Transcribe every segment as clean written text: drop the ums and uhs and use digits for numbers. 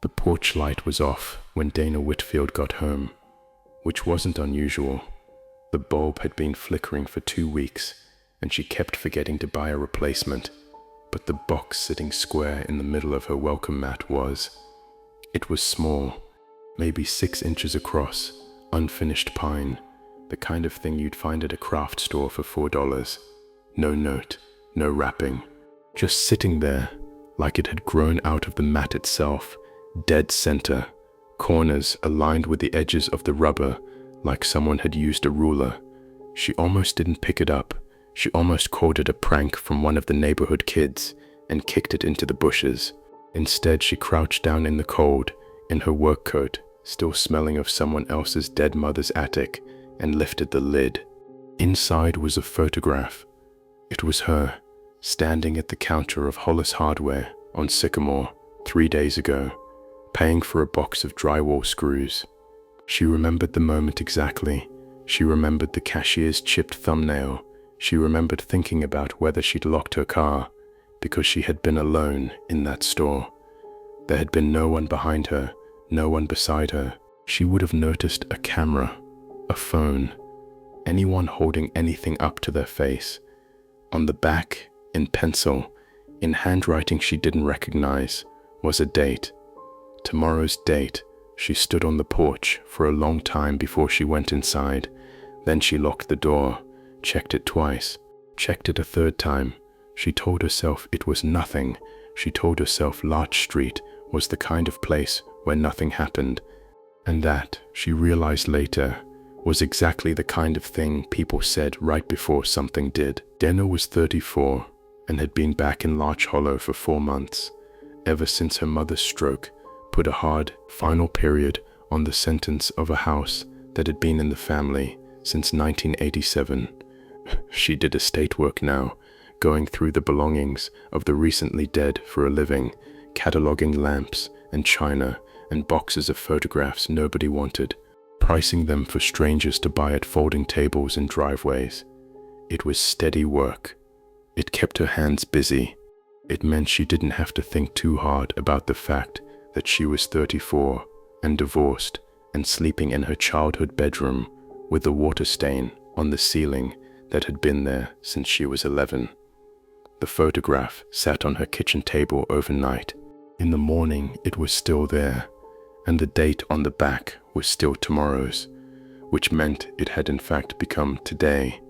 The porch light was off when Dana Whitfield got home, which wasn't unusual. The bulb had been flickering for 2 weeks, and she kept forgetting to buy a replacement, but the box sitting square in the middle of her welcome mat was. It was small, maybe 6 inches across, unfinished pine, the kind of thing you'd find at a craft store for $4. No note, no wrapping, just sitting there like it had grown out of the mat itself, dead center, corners aligned with the edges of the rubber like someone had used a ruler. She almost didn't pick it up. She almost called it a prank from one of the neighborhood kids and kicked it into the bushes. Instead, she crouched down in the cold, in her work coat, still smelling of someone else's dead mother's attic, and lifted the lid. Inside was a photograph. It was her, standing at the counter of Hollis Hardware on Sycamore 3 days ago, paying for a box of drywall screws. She remembered the moment exactly. She remembered the cashier's chipped thumbnail. She remembered thinking about whether she'd locked her car, because she had been alone in that store. There had been no one behind her, no one beside her. She would have noticed a camera, a phone, anyone holding anything up to their face. On the back, in pencil, in handwriting she didn't recognize, was a date. Tomorrow's date. She stood on the porch for a long time before she went inside. Then she locked the door, checked it twice, checked it a third time. She told herself it was nothing. She told herself Larch Street was the kind of place where nothing happened. And that, she realized later, was exactly the kind of thing people said right before something did. Dana was 34 and had been back in Larch Hollow for 4 months, ever since her mother's stroke put a hard, final period on the sentence of a house that had been in the family since 1987. She did estate work now, going through the belongings of the recently dead for a living, cataloging lamps and china and boxes of photographs nobody wanted, pricing them for strangers to buy at folding tables in driveways. It was steady work. It kept her hands busy. It meant she didn't have to think too hard about the fact that she was 34 and divorced and sleeping in her childhood bedroom with a water stain on the ceiling that had been there since she was 11. The photograph sat on her kitchen table overnight. In the morning, it was still there, and the date on the back was still tomorrow's, which meant it had in fact become today.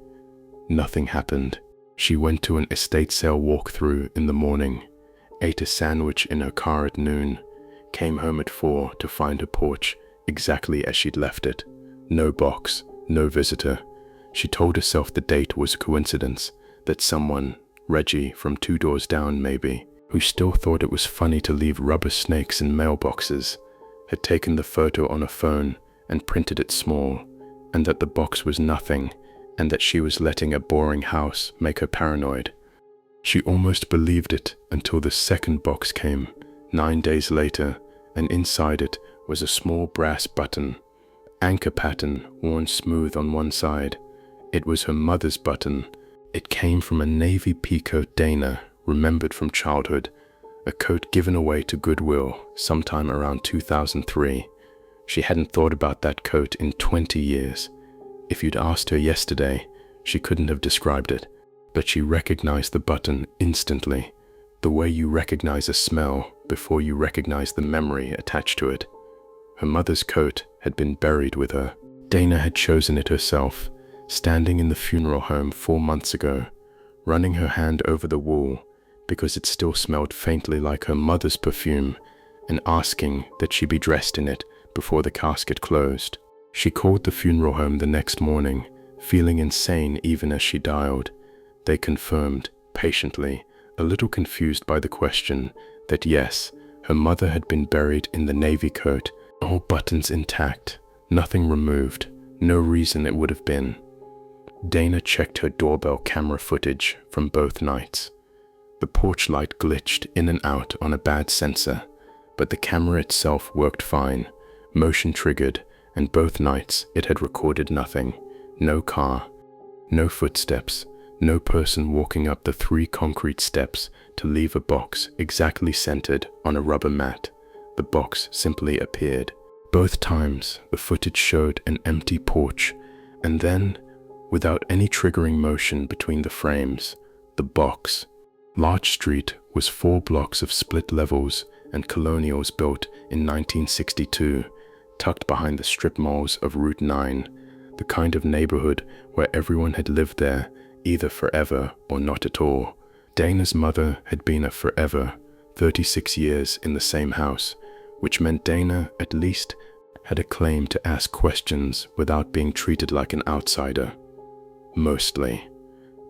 Nothing happened. She went to an estate sale walkthrough in the morning, ate a sandwich in her car at noon, came home at 4 to find her porch exactly as she'd left it. No box, no visitor. She told herself the date was a coincidence, that someone, Reggie from 2 doors down maybe, who still thought it was funny to leave rubber snakes in mailboxes, had taken the photo on a phone and printed it small, and that the box was nothing, and that she was letting a boring house make her paranoid. She almost believed it until the second box came, 9 days later, and inside it was a small brass button, anchor pattern worn smooth on one side. It was her mother's button. It came from a navy pea coat Dana remembered from childhood, a coat given away to Goodwill sometime around 2003. She hadn't thought about that coat in 20 years. If you'd asked her yesterday, she couldn't have described it, but she recognized the button instantly, the way you recognize a smell before you recognize the memory attached to it. Her mother's coat had been buried with her. Dana had chosen it herself, standing in the funeral home 4 months ago, running her hand over the wool because it still smelled faintly like her mother's perfume, and asking that she be dressed in it before the casket closed. She called the funeral home the next morning, feeling insane even as she dialed. They confirmed, patiently, a little confused by the question, that yes, her mother had been buried in the navy coat, all buttons intact, nothing removed, no reason it would have been. Dana checked her doorbell camera footage from both nights. The porch light glitched in and out on a bad sensor, but the camera itself worked fine, motion triggered, and both nights it had recorded nothing. No car, no footsteps, no person walking up the 3 concrete steps to leave a box exactly centered on a rubber mat. the box simply appeared. Both times, the footage showed an empty porch, and then, without any triggering motion between the frames, the box. Larch Street was 4 blocks of split levels and colonials built in 1962, tucked behind the strip malls of Route 9, the kind of neighborhood where everyone had lived there, either forever or not at all. Dana's mother had been a forever 36 years in the same house, which meant Dana, at least, had a claim to ask questions without being treated like an outsider. Mostly.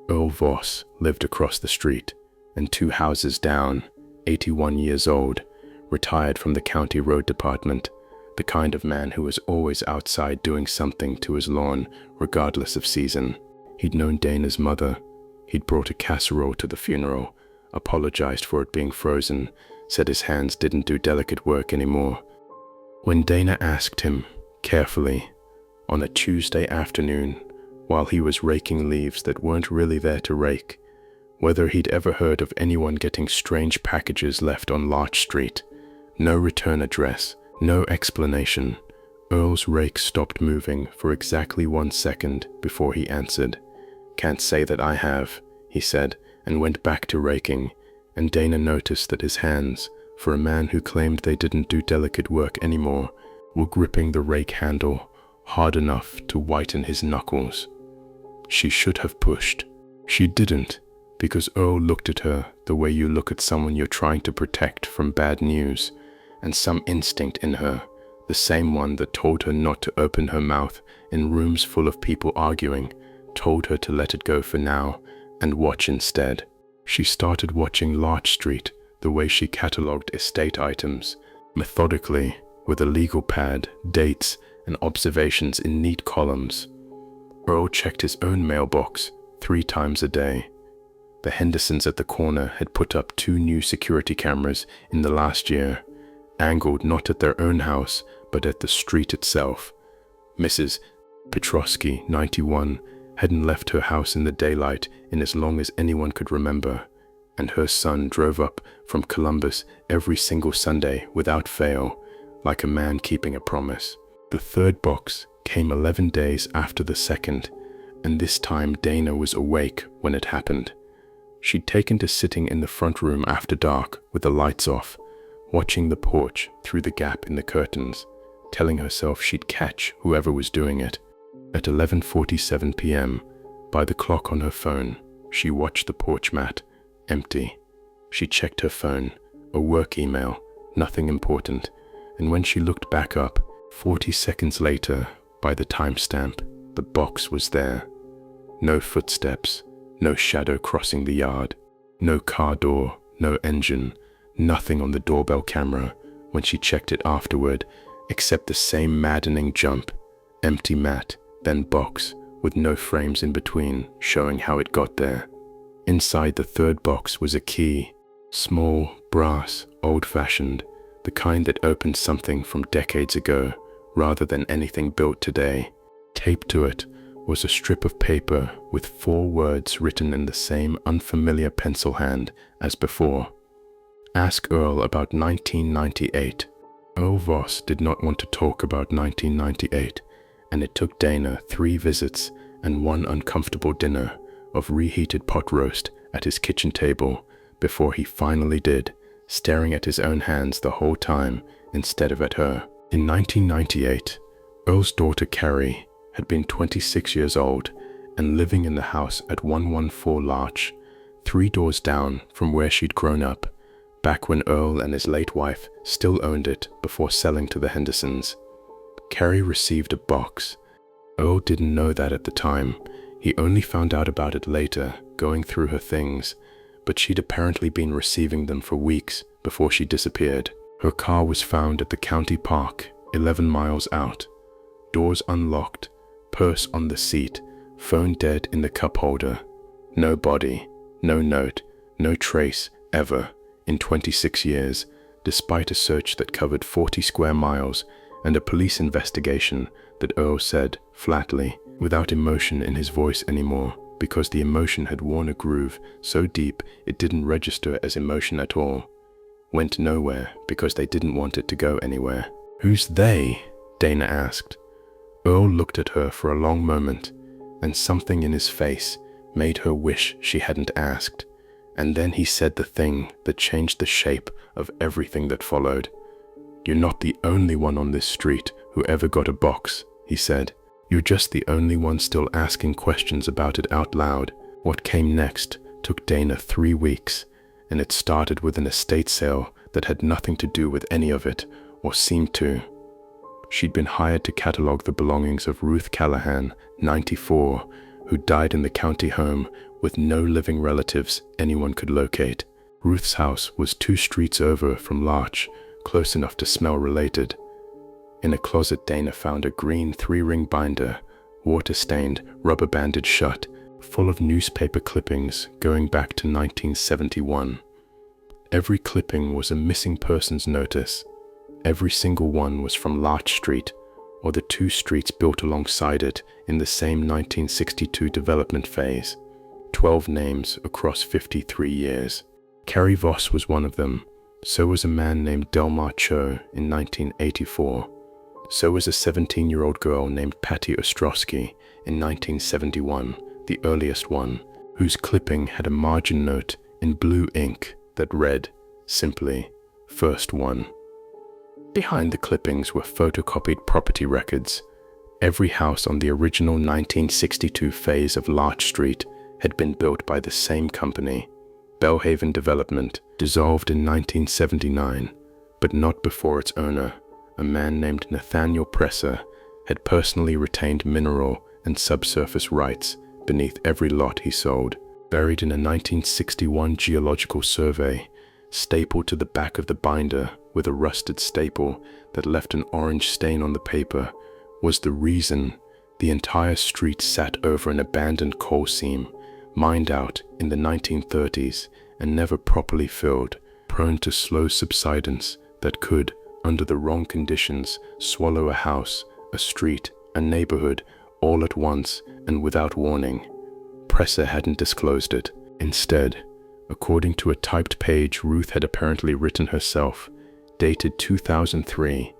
Earl Voss lived across the street, and 2 houses down, 81 years old, retired from the county road department, the kind of man who was always outside doing something to his lawn, regardless of season. He'd known Dana's mother. He'd brought a casserole to the funeral, apologized for it being frozen, said his hands didn't do delicate work anymore. When Dana asked him, carefully, on a Tuesday afternoon, while he was raking leaves that weren't really there to rake, whether he'd ever heard of anyone getting strange packages left on Larch Street, no return address, no explanation, Earl's rake stopped moving for exactly 1 second before he answered. "Can't say that I have," he said, and went back to raking, and Dana noticed that his hands, for a man who claimed they didn't do delicate work anymore, were gripping the rake handle hard enough to whiten his knuckles. She should have pushed. She didn't, because Earl looked at her the way you look at someone you're trying to protect from bad news, and some instinct in her, the same one that told her not to open her mouth in rooms full of people arguing, told her to let it go for now and watch instead. She started watching Larch Street the way she catalogued estate items, methodically, with a legal pad, dates, and observations in neat columns. Earl checked his own mailbox 3 times a day. The Hendersons at the corner had put up 2 new security cameras in the last year, angled not at their own house, but at the street itself. Mrs. Petrosky, 91, hadn't left her house in the daylight in as long as anyone could remember, and her son drove up from Columbus every single Sunday without fail, like a man keeping a promise. The 3rd box came 11 days after the 2nd, and this time Dana was awake when it happened. She'd taken to sitting in the front room after dark with the lights off, watching the porch through the gap in the curtains, telling herself she'd catch whoever was doing it. At 11:47 p.m., by the clock on her phone, she watched the porch mat, empty. She checked her phone, a work email, nothing important, and when she looked back up, 40 seconds later, by the timestamp, the box was there. No footsteps, no shadow crossing the yard, no car door, no engine, nothing on the doorbell camera when she checked it afterward, except the same maddening jump, empty mat, then box, with no frames in between showing how it got there. Inside the 3rd box was a key, small, brass, old-fashioned, the kind that opened something from decades ago, rather than anything built today. Taped to it was a strip of paper with 4 words written in the same unfamiliar pencil hand as before. Ask Earl about 1998. Earl Voss did not want to talk about 1998, and it took Dana 3 visits and 1 uncomfortable dinner of reheated pot roast at his kitchen table before he finally did, staring at his own hands the whole time instead of at her. In 1998, Earl's daughter Carrie had been 26 years old and living in the house at 114 Larch, 3 doors down from where she'd grown up, back when Earl and his late wife still owned it before selling to the Hendersons. Carrie received a box. Earl didn't know that at the time. He only found out about it later, going through her things, but she'd apparently been receiving them for weeks before she disappeared. Her car was found at the county park, 11 miles out. Doors unlocked, purse on the seat, phone dead in the cup holder. No body, no note, no trace, ever, in 26 years, despite a search that covered 40 square miles and a police investigation that Earl said, flatly, without emotion in his voice anymore, because the emotion had worn a groove so deep it didn't register as emotion at all. went nowhere because they didn't want it to go anywhere. "Who's they?" Dana asked. Earl looked at her for a long moment, and something in his face made her wish she hadn't asked. And then he said the thing that changed the shape of everything that followed. "You're not the only one on this street who ever got a box," he said. "You're just the only one still asking questions about it out loud." What came next took Dana 3 weeks, and it started with an estate sale that had nothing to do with any of it, or seemed to. She'd been hired to catalog the belongings of Ruth Callahan, 94, who died in the county home with no living relatives anyone could locate. Ruth's house was 2 streets over from Larch, close enough to smell related. In a closet, Dana found a green 3-ring binder, water-stained, rubber-banded shut, full of newspaper clippings going back to 1971. Every clipping was a missing persons notice. Every single one was from Larch Street, or the 2 streets built alongside it in the same 1962 development phase. 12 names across 53 years. Carrie Voss was one of them. So was a man named Delmar Cho in 1984. So was a 17-year-old girl named Patty Ostrowski in 1971, the earliest one, whose clipping had a margin note in blue ink that read, simply, "First one." Behind the clippings were photocopied property records. Every house on the original 1962 phase of Larch Street had been built by the same company, Bellhaven Development, dissolved in 1979, but not before its owner, a man named Nathaniel Presser, had personally retained mineral and subsurface rights beneath every lot he sold. Buried in a 1961 geological survey, stapled to the back of the binder with a rusted staple that left an orange stain on the paper, was the reason the entire street sat over an abandoned coal seam, mined out in the 1930s and never properly filled, prone to slow subsidence that could, under the wrong conditions, swallow a house, a street, a neighborhood, all at once and without warning. Presser hadn't disclosed it. Instead, according to a typed page Ruth had apparently written herself, dated 2003,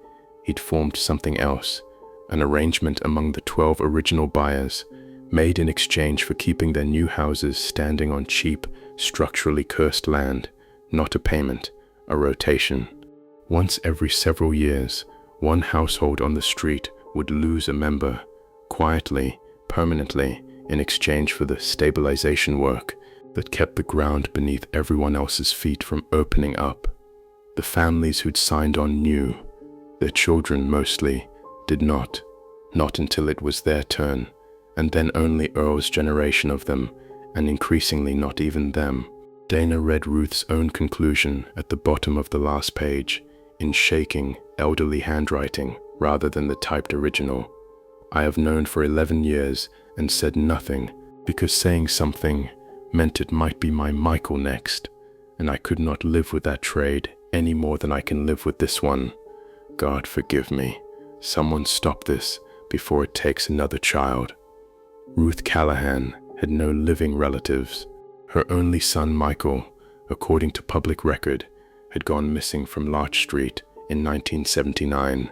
he'd formed something else, an arrangement among the 12 original buyers, made in exchange for keeping their new houses standing on cheap, structurally cursed land, not a payment, a rotation. Once every several years, one household on the street would lose a member, quietly, permanently, in exchange for the stabilization work that kept the ground beneath everyone else's feet from opening up. The families who'd signed on knew. Their children, mostly, did not until it was their turn, and then only Earl's generation of them, and increasingly not even them. Dana read Ruth's own conclusion at the bottom of the last page, in shaking, elderly handwriting rather than the typed original. "I have known for 11 years and said nothing because saying something meant it might be my Michael next, and I could not live with that trade any more than I can live with this one. God forgive me. Someone stop this before it takes another child." Ruth Callahan had no living relatives. Her only son, Michael, according to public record, had gone missing from Larch Street in 1979.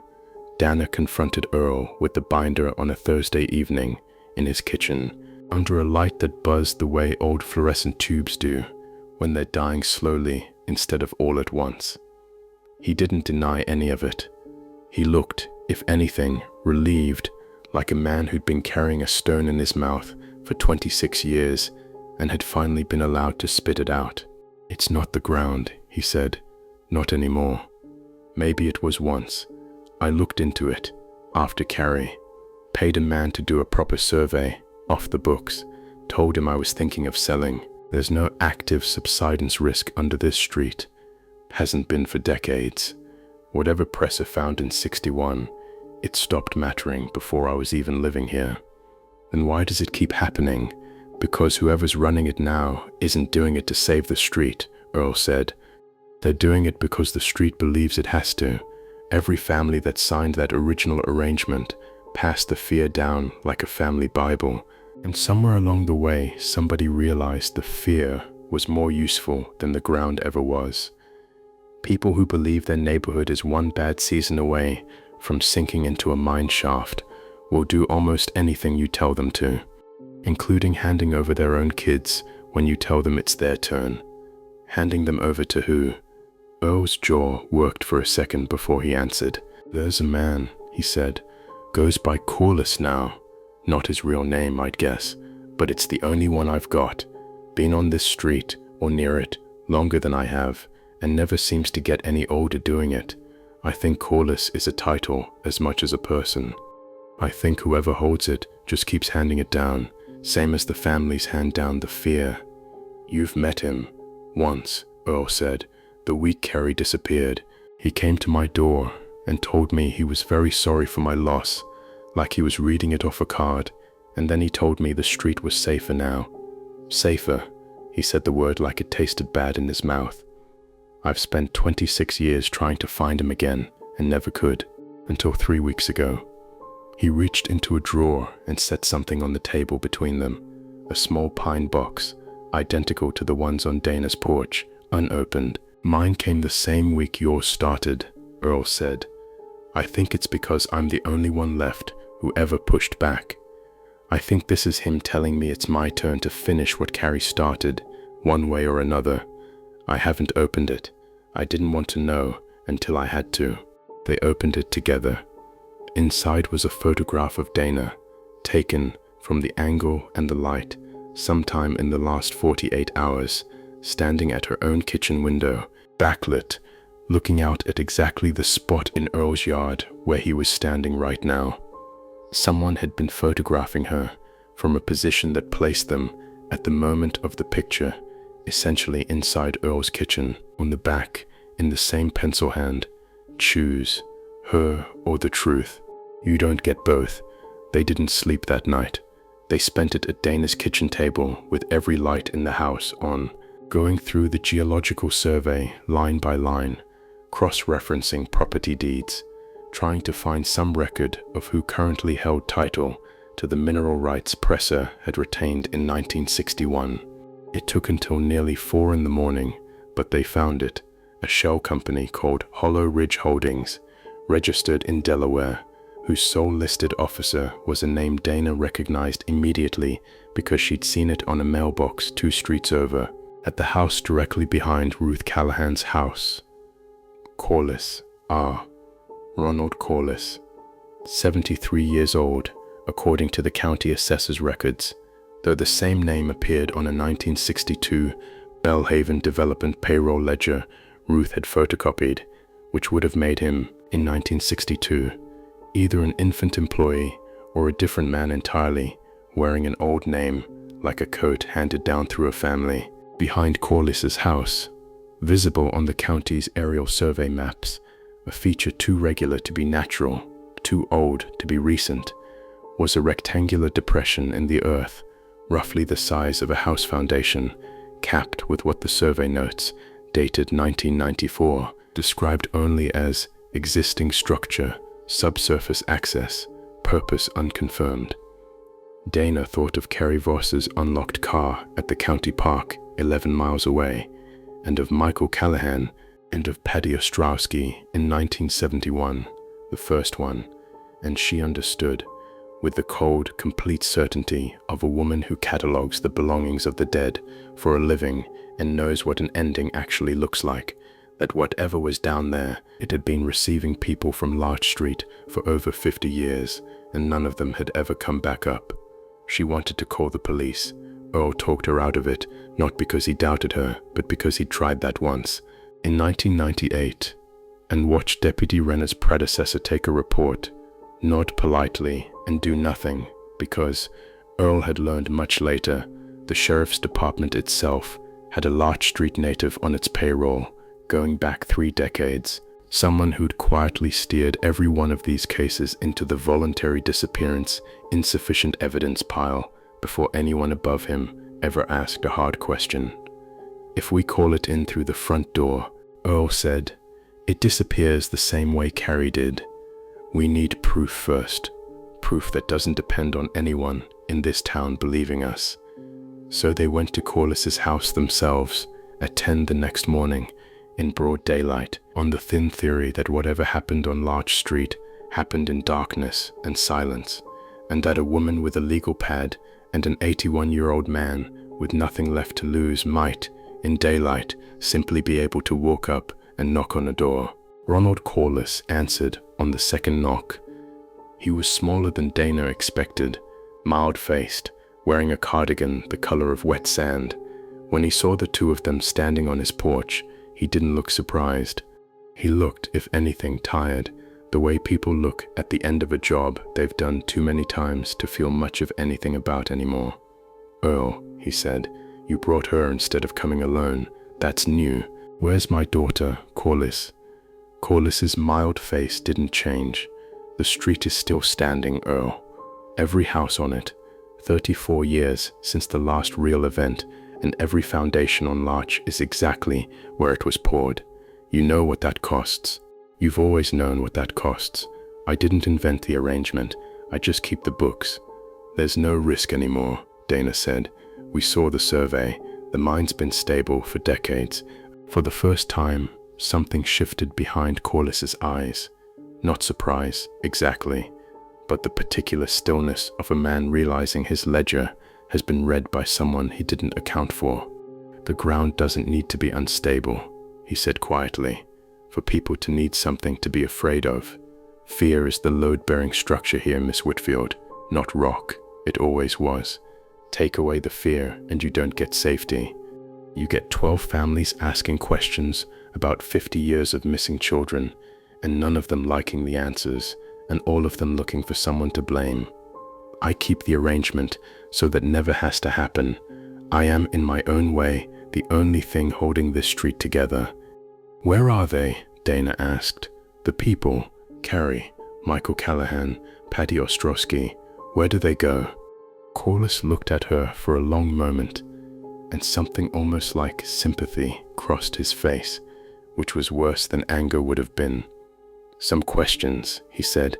Dana confronted Earl with the binder on a Thursday evening in his kitchen, under a light that buzzed the way old fluorescent tubes do when they're dying slowly instead of all at once. He didn't deny any of it. He looked, if anything, relieved, like a man who'd been carrying a stone in his mouth for 26 years and had finally been allowed to spit it out. "It's not the ground," he said. "Not anymore. Maybe it was once. I looked into it, after Carrie, paid a man to do a proper survey, off the books, told him I was thinking of selling. There's no active subsidence risk under this street. Hasn't been for decades. Whatever Presser found in 61, it stopped mattering before I was even living here. Then why does it keep happening? Because whoever's running it now isn't doing it to save the street," Earl said. "They're doing it because the street believes it has to. Every family that signed that original arrangement passed the fear down like a family Bible, and somewhere along the way somebody realized the fear was more useful than the ground ever was. People who believe their neighborhood is one bad season away from sinking into a mine shaft will do almost anything you tell them to, including handing over their own kids when you tell them it's their turn. Handing them over to who? Earl's jaw worked for a second before he answered. "There's a man," he said. "Goes by Corliss now. Not his real name, I'd guess, but it's the only one I've got. Been on this street, or near it, longer than I have, and never seems to get any older doing it. I think Corliss is a title as much as a person. I think whoever holds it just keeps handing it down, same as the families hand down the fear." "You've met him." "Once," Earl said, "the week Carrie disappeared. He came to my door and told me he was very sorry for my loss, like he was reading it off a card, and then he told me the street was safer now." "Safer?" He said the word like it tasted bad in his mouth. "I've spent 26 years trying to find him again and never could, until 3 weeks ago." He reached into a drawer and set something on the table between them, a small pine box, identical to the ones on Dana's porch, unopened. "Mine came the same week yours started," Earl said. "I think it's because I'm the only one left who ever pushed back. I think this is him telling me it's my turn to finish what Carrie started, one way or another. I haven't opened it. I didn't want to know until I had to." They opened it together. Inside was a photograph of Dana, taken from the angle and the light sometime in the last 48 hours, standing at her own kitchen window, backlit, looking out at exactly the spot in Earl's yard where he was standing right now. Someone had been photographing her from a position that placed them, at the moment of the picture, essentially inside Earl's kitchen. On the back, in the same pencil hand, "Choose, her or the truth. You don't get both." They didn't sleep that night. They spent it at Dana's kitchen table with every light in the house on, going through the geological survey line by line, cross-referencing property deeds, trying to find some record of who currently held title to the mineral rights Presser had retained in 1961. It took until nearly 4 in the morning, but they found it, a shell company called Hollow Ridge Holdings, registered in Delaware, whose sole listed officer was a name Dana recognized immediately because she'd seen it on a mailbox 2 streets over, at the house directly behind Ruth Callahan's house. Corliss, Ronald Corliss, 73 years old, according to the county assessor's records, though the same name appeared on a 1962 Bellhaven Development payroll ledger Ruth had photocopied, which would have made him, in 1962, either an infant employee or a different man entirely, wearing an old name like a coat handed down through a family. Behind Corliss's house, visible on the county's aerial survey maps, a feature too regular to be natural, too old to be recent, was a rectangular depression in the earth, roughly the size of a house foundation, capped with what the survey notes, dated 1994, described only as existing structure, subsurface access, purpose unconfirmed. Dana thought of Carrie Voss's unlocked car at the county park 11 miles away, and of Michael Callahan, and of Paddy Ostrowski in 1971, the first one, and she understood, with the cold, complete certainty of a woman who catalogues the belongings of the dead for a living and knows what an ending actually looks like, that whatever was down there, it had been receiving people from Larch Street for over 50 years, and none of them had ever come back up. She wanted to call the police. Earl talked her out of it, not because he doubted her, but because he'd tried that once, in 1998, and watched Deputy Renner's predecessor take a report, nod politely, and do nothing, because, Earl had learned much later, the sheriff's department itself had a Larch Street native on its payroll, going back 3 decades, someone who'd quietly steered every one of these cases into the voluntary disappearance, insufficient evidence pile before anyone above him ever asked a hard question. "If we call it in through the front door," Earl said, "it disappears the same way Carrie did. We need proof first, proof that doesn't depend on anyone in this town believing us." So they went to Corliss's house themselves at 10 the next morning, in broad daylight, on the thin theory that whatever happened on Larch Street happened in darkness and silence, and that a woman with a legal pad and an 81-year-old man with nothing left to lose might, in daylight, simply be able to walk up and knock on a door. Ronald Corliss answered on the second knock. He was smaller than Dana expected, mild-faced, wearing a cardigan the color of wet sand. When he saw the two of them standing on his porch, he didn't look surprised. He looked, if anything, tired, the way people look at the end of a job they've done too many times to feel much of anything about anymore. "Earl," he said, "you brought her instead of coming alone. That's new. Where's my daughter, Corliss?" Corliss's mild face didn't change. "The street is still standing, Earl. Every house on it. 34 years since the last real event, and every foundation on Larch is exactly where it was poured. You know what that costs. You've always known what that costs. I didn't invent the arrangement. I just keep the books." "There's no risk anymore," Dana said. "We saw the survey. The mine's been stable for decades." For the first time, something shifted behind Corliss's eyes. Not surprise, exactly, but the particular stillness of a man realizing his ledger has been read by someone he didn't account for. "The ground doesn't need to be unstable," he said quietly, "for people to need something to be afraid of. Fear is the load-bearing structure here, Miss Whitfield, not rock. It always was. Take away the fear and you don't get safety. You get 12 families asking questions about 50 years of missing children, and none of them liking the answers, and all of them looking for someone to blame. I keep the arrangement so that never has to happen. I am, in my own way, the only thing holding this street together." "Where are they?" Dana asked. "The people, Carrie, Michael Callahan, Patty Ostrowski, where do they go?" Corliss looked at her for a long moment, and something almost like sympathy crossed his face, which was worse than anger would have been. "Some questions," he said,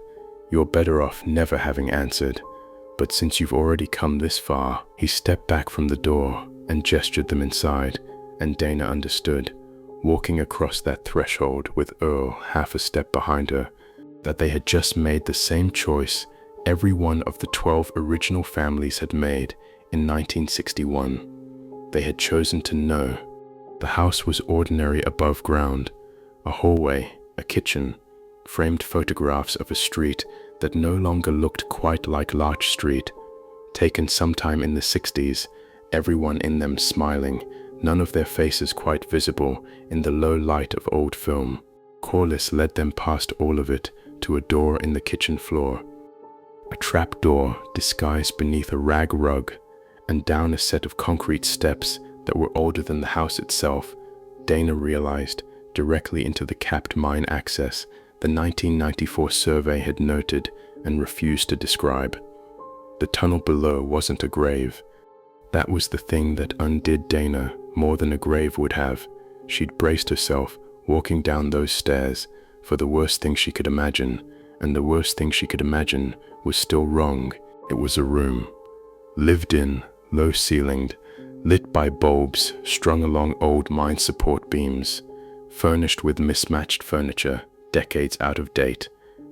"you're better off never having answered. But since you've already come this far," he stepped back from the door and gestured them inside, and Dana understood, walking across that threshold with Earl half a step behind her, that they had just made the same choice every one of the 12 original families had made in 1961. They had chosen to know. The house was ordinary above ground, a hallway, a kitchen, framed photographs of a street that no longer looked quite like Larch Street, taken sometime in the 60s, everyone in them smiling, none of their faces quite visible in the low light of old film. Corliss led them past all of it to a door in the kitchen floor, a trap door disguised beneath a rag rug, and down a set of concrete steps that were older than the house itself. Dana realized, directly into the capped mine access the 1994 survey had noted and refused to describe. The tunnel below wasn't a grave. That was the thing that undid Dana more than a grave would have. She'd braced herself, walking down those stairs, for the worst thing she could imagine, and the worst thing she could imagine was still wrong. It was a room, lived in, low-ceilinged, lit by bulbs strung along old mine support beams, furnished with mismatched furniture, decades out of date,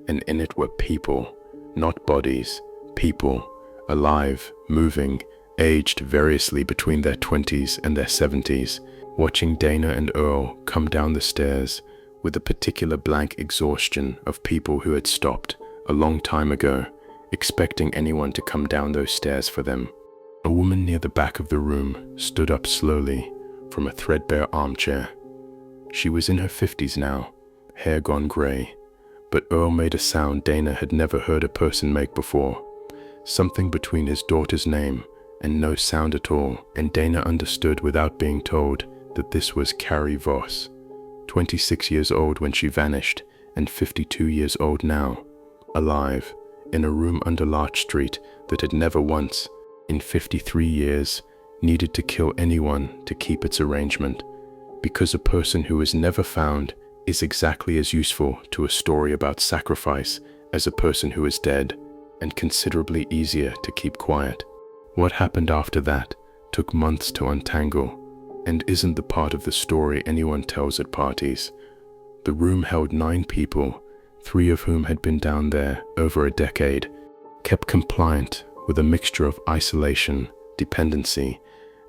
and in it were people, not bodies, people, alive, moving, aged variously between their 20s and their 70s, watching Dana and Earl come down the stairs with a particular blank exhaustion of people who had stopped a long time ago, expecting anyone to come down those stairs for them. A woman near the back of the room stood up slowly from a threadbare armchair. She was in her 50s now, hair gone grey, but Earl made a sound Dana had never heard a person make before, something between his daughter's name and no sound at all, and Dana understood without being told that this was Carrie Voss, 26 years old when she vanished and 52 years old now, alive, in a room under Larch Street that had never once, in 53 years, needed to kill anyone to keep its arrangement, because a person who is never found is exactly as useful to a story about sacrifice as a person who is dead, and considerably easier to keep quiet. What happened after that took months to untangle. and isn't the part of the story anyone tells at parties. The room held 9 people, 3 of whom had been down there over a decade, kept compliant with a mixture of isolation, dependency,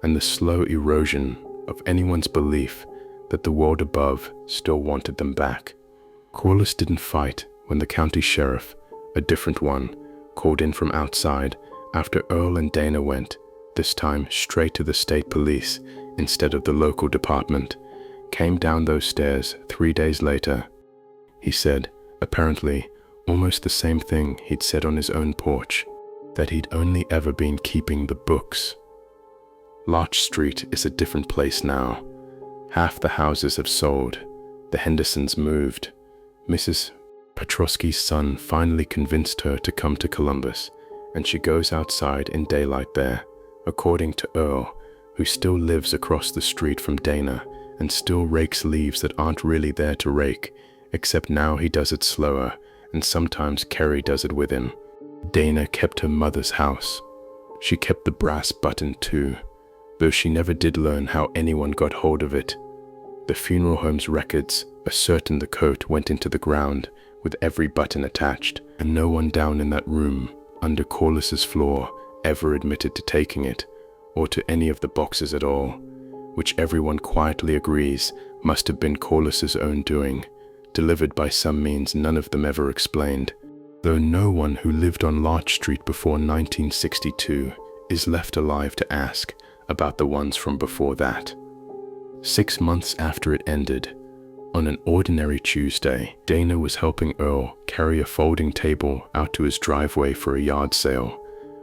and the slow erosion of anyone's belief that the world above still wanted them back. Corliss didn't fight when the county sheriff, a different one, called in from outside after Earl and Dana went, this time straight to the state police instead of the local department, came down those stairs 3 days later. He said, apparently, almost the same thing he'd said on his own porch, that he'd only ever been keeping the books. Larch Street is a different place now. Half the houses have sold. The Hendersons moved. Mrs. Petrosky's son finally convinced her to come to Columbus, and she goes outside in daylight there, according to Earl, who still lives across the street from Dana and still rakes leaves that aren't really there to rake, except now he does it slower, and sometimes Kerry does it with him. Dana kept her mother's house. She kept the brass button too, though she never did learn how anyone got hold of it. The funeral home's records are certain the coat went into the ground with every button attached, and no one down in that room, under Corliss's floor, ever admitted to taking it, or to any of the boxes at all, which everyone quietly agrees must have been Corliss's own doing, delivered by some means none of them ever explained, though no one who lived on Larch Street before 1962 is left alive to ask about the ones from before that. 6 months after it ended, on an ordinary Tuesday, Dana was helping Earl carry a folding table out to his driveway for a yard sale,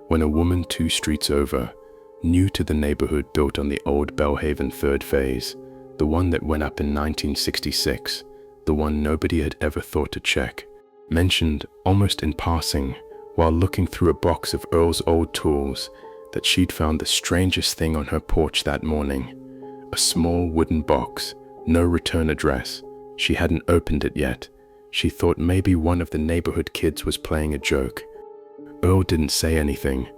when a woman 2 streets over, new to the neighborhood built on the old Bellhaven third phase, the one that went up in 1966, the one nobody had ever thought to check, mentioned almost in passing, while looking through a box of Earl's old tools, that she'd found the strangest thing on her porch that morning. A small wooden box, no return address. She hadn't opened it yet. She thought maybe one of the neighborhood kids was playing a joke. Earl didn't say anything.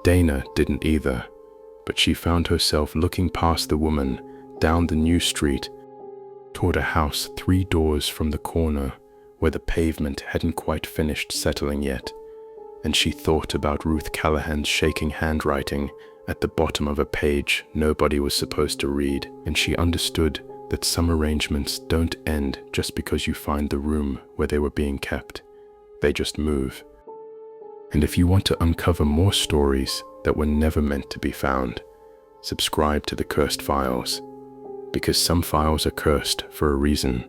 Dana didn't either. But she found herself looking past the woman, down the new street, toward a house 3 doors from the corner, where the pavement hadn't quite finished settling yet. And she thought about Ruth Callahan's shaking handwriting at the bottom of a page nobody was supposed to read, and she understood that some arrangements don't end just because you find the room where they were being kept. They just move. And if you want to uncover more stories that were never meant to be found, subscribe to the Cursed Files, because some files are cursed for a reason.